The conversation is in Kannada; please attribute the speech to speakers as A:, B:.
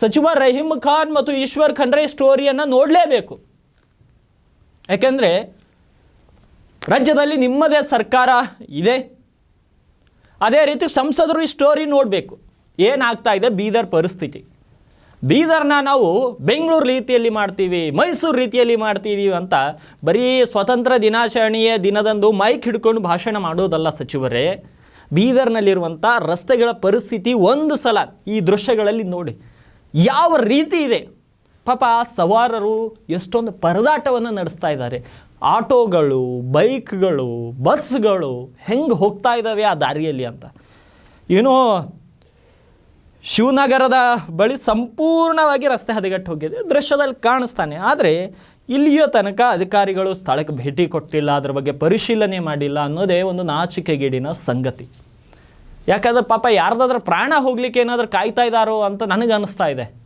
A: ಸಚಿವ ರಹೀಮ್ ಖಾನ್ ಮತ್ತು ಈಶ್ವರ್ ಖಂಡ್ರೆ ಸ್ಟೋರಿಯನ್ನು ನೋಡಲೇಬೇಕು. ಯಾಕೆಂದರೆ ರಾಜ್ಯದಲ್ಲಿ ನಿಮ್ಮದೇ ಸರ್ಕಾರ ಇದೆ. ಅದೇ ರೀತಿ ಸಂಸದರು ಈ ಸ್ಟೋರಿ ನೋಡಬೇಕು. ಏನಾಗ್ತಾ ಇದೆ ಬೀದರ್ ಪರಿಸ್ಥಿತಿ. ಬೀದರ್ನ ನಾವು ಬೆಂಗಳೂರು ರೀತಿಯಲ್ಲಿ ಮಾಡ್ತೀವಿ, ಮೈಸೂರು ರೀತಿಯಲ್ಲಿ ಮಾಡ್ತಿದ್ದೀವಿ ಅಂತ ಬರೀ ಸ್ವತಂತ್ರ ದಿನಾಚರಣೆಯ ದಿನದಂದು ಮೈಕ್ ಹಿಡ್ಕೊಂಡು ಭಾಷಣ ಮಾಡೋದಲ್ಲ ಸಚಿವರೇ. ಬೀದರ್ನಲ್ಲಿರುವಂಥ ರಸ್ತೆಗಳ ಪರಿಸ್ಥಿತಿ ಒಂದು ಸಲ ಈ ದೃಶ್ಯಗಳಲ್ಲಿ ನೋಡಿ ಯಾವ ರೀತಿ ಇದೆ. ಪಾಪ ಸವಾರರು ಎಷ್ಟೊಂದು ಪರದಾಟವನ್ನು ನಡೆಸ್ತಾ ಇದ್ದಾರೆ. ಆಟೋಗಳು, ಬೈಕ್ಗಳು, ಬಸ್ಗಳು ಹೆಂಗೆ ಹೋಗ್ತಾ ಇದ್ದಾವೆ ಆ ದಾರಿಯಲ್ಲಿ ಅಂತ. ಏನೋ ಶಿವನಗರದ ಬಳಿ ಸಂಪೂರ್ಣವಾಗಿ ರಸ್ತೆ ಹದಗೆಟ್ಟು ಹೋಗಿದೆ, ದೃಶ್ಯದಲ್ಲಿ ಕಾಣಿಸ್ತಾನೆ. ಆದರೆ ಇಲ್ಲಿಯೋ ತನಕ ಅಧಿಕಾರಿಗಳು ಸ್ಥಳಕ್ಕೆ ಭೇಟಿ ಕೊಟ್ಟಿಲ್ಲ, ಅದರ ಬಗ್ಗೆ ಪರಿಶೀಲನೆ ಮಾಡಿಲ್ಲ ಅನ್ನೋದೇ ಒಂದು ನಾಚಿಕೆಗೇಡಿನ ಸಂಗತಿ. ಯಾಕಂದ್ರೆ ಪಾಪ ಯಾರ್ದಾದ್ರೂ ಪ್ರಾಣ ಹೋಗ್ಲಿಕ್ಕೆ ಏನಾದರೂ ಕಾಯ್ತಾ ಇದ್ದಾರೋ ಅಂತ ನನಗೆ ಅನ್ನಿಸ್ತಾ ಇದೆ.